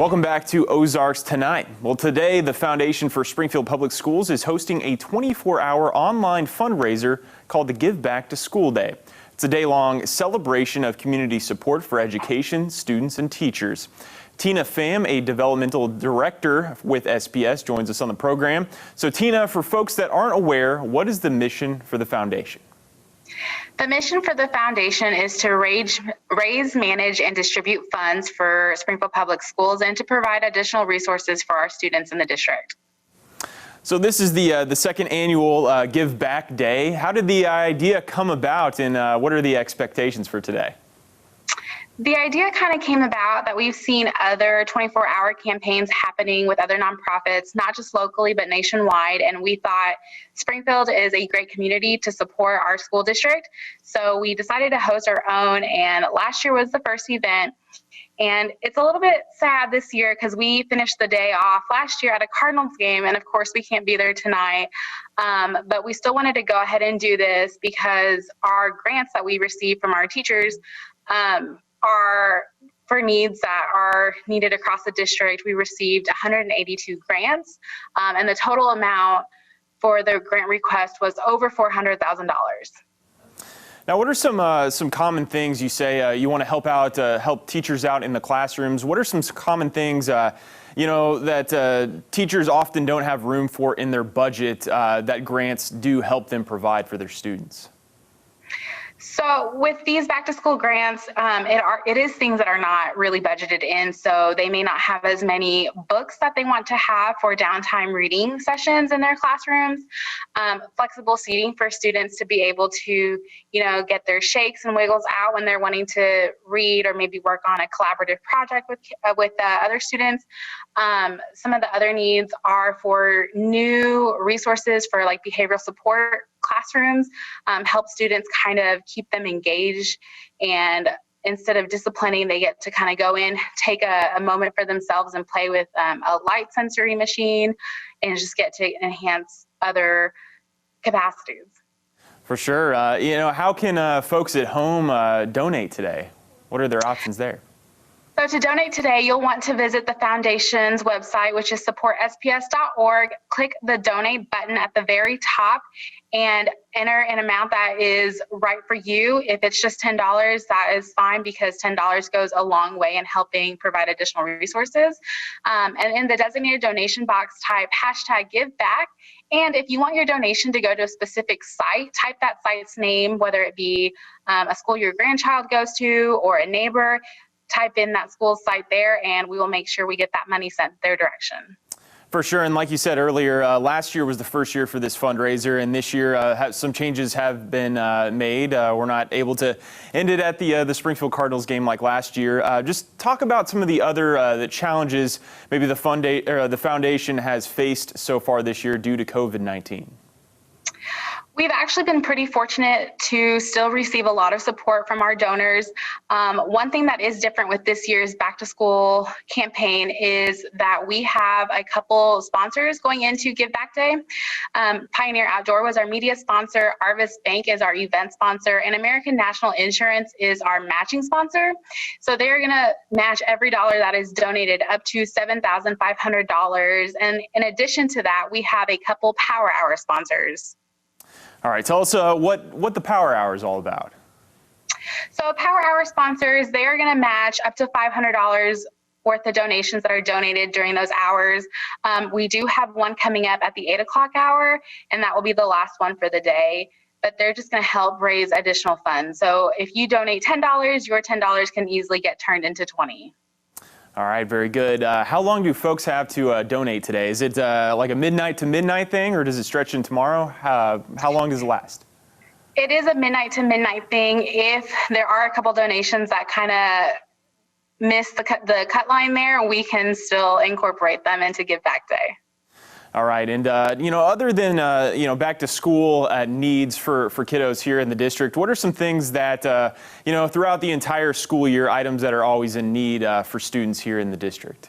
Welcome back to Ozarks Tonight. Well, today the Foundation for Springfield Public Schools is hosting a 24-hour online fundraiser called the Give Back to School Day. It's a day-long celebration of community support for education, students, and teachers. Tina Pham, a developmental director with SPS, joins us on the program. So Tina, for folks that aren't aware, what is the mission for the foundation? The mission for the foundation is to raise, manage, and distribute funds for Springfield Public Schools and to provide additional resources for our students in the district. So this is the second annual Give Back Day. How did the idea come about, and what are the expectations for today? The idea kind of came about that we've seen other 24-hour campaigns happening with other nonprofits, not just locally, but nationwide. And we thought Springfield is a great community to support our school district. So we decided to host our own. And last year was the first event. And it's a little bit sad this year because we finished the day off last year at a Cardinals game. And of course, we can't be there tonight. But we still wanted to go ahead and do this because our grants that we receive from our teachers are for needs that are needed across the district. We received 182 grants, and the total amount for the grant request was over $400,000. Now, what are some common things you say you want to help teachers out in the classrooms? What are some common things that teachers often don't have room for in their budget that grants do help them provide for their students? So with these back to school grants, it is things that are not really budgeted in. So they may not have as many books that they want to have for downtime reading sessions in their classrooms, flexible seating for students to be able to, get their shakes and wiggles out when they're wanting to read or maybe work on a collaborative project with other students. Some of the other needs are for new resources for like behavioral support classrooms, help students kind of keep them engaged, and instead of disciplining, they get to kind of go in, take a moment for themselves and play with a light sensory machine and just get to enhance other capacities. For sure. How can folks at home donate today? What are their options there? So to donate today, you'll want to visit the foundation's website, which is supportsps.org. Click the donate button at the very top and enter an amount that is right for you. If it's just $10, that is fine because $10 goes a long way in helping provide additional resources. And in the designated donation box, type #GiveBack. And if you want your donation to go to a specific site, type that site's name, whether it be a school your grandchild goes to or a neighbor. Type in that school site there, and we will make sure we get that money sent their direction. For sure, and like you said earlier, last year was the first year for this fundraiser, and this year some changes have been made. We're not able to end it at the Springfield Cardinals game like last year. Just talk about some of the other the challenges maybe the foundation has faced so far this year due to COVID-19. We've actually been pretty fortunate to still receive a lot of support from our donors. One thing that is different with this year's back to school campaign is that we have a couple sponsors going into Give Back Day. Pioneer Outdoor was our media sponsor, Arvis Bank is our event sponsor, and American National Insurance is our matching sponsor. So they're gonna match every dollar that is donated up to $7,500. And in addition to that, we have a couple Power Hour sponsors. All right, tell us what the Power Hour is all about. So Power Hour sponsors, they are going to match up to $500 worth of donations that are donated during those hours. We do have one coming up at the 8 o'clock hour, and that will be the last one for the day. But they're just going to help raise additional funds. So if you donate $10, your $10 can easily get turned into $20. All right, very good. How long do folks have to donate today? Is it like a midnight to midnight thing, or does it stretch in tomorrow? How long does it last? It is a midnight to midnight thing. If there are a couple donations that kind of miss the cut line there, we can still incorporate them into Give Back Day. All right, and other than back to school needs for kiddos here in the district, what are some things that throughout the entire school year, items that are always in need for students here in the district?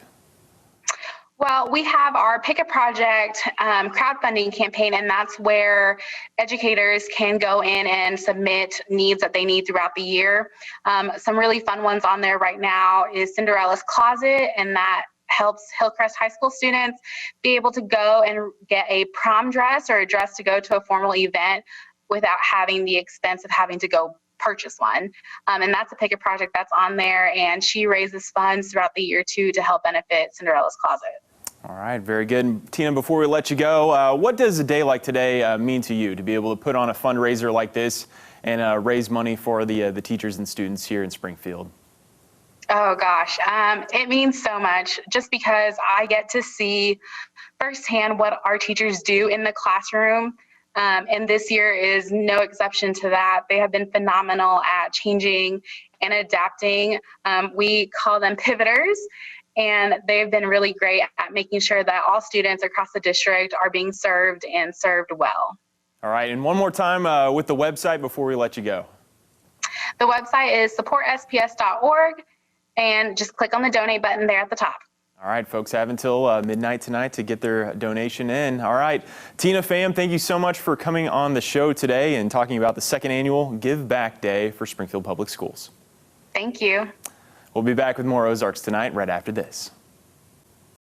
Well, we have our Pick a Project crowdfunding campaign, and that's where educators can go in and submit needs that they need throughout the year. Some really fun ones on there right now is Cinderella's Closet, and that helps Hillcrest High School students be able to go and get a prom dress or a dress to go to a formal event without having the expense of having to go purchase one. And that's a Picket project that's on there, and she raises funds throughout the year too to help benefit Cinderella's Closet. All right, very good. And Tina, before we let you go, what does a day like today mean to you to be able to put on a fundraiser like this and raise money for the teachers and students here in Springfield? Oh gosh, it means so much just because I get to see firsthand what our teachers do in the classroom. And this year is no exception to that. They have been phenomenal at changing and adapting. We call them pivoters, and they've been really great at making sure that all students across the district are being served and served well. All right, and one more time with the website before we let you go. The website is supportsps.org, and just click on the donate button there at the top. All right, folks have until midnight tonight to get their donation in. All right, Tina Pham, thank you so much for coming on the show today and talking about the second annual Give Back Day for Springfield Public Schools. Thank you. We'll be back with more Ozarks Tonight right after this.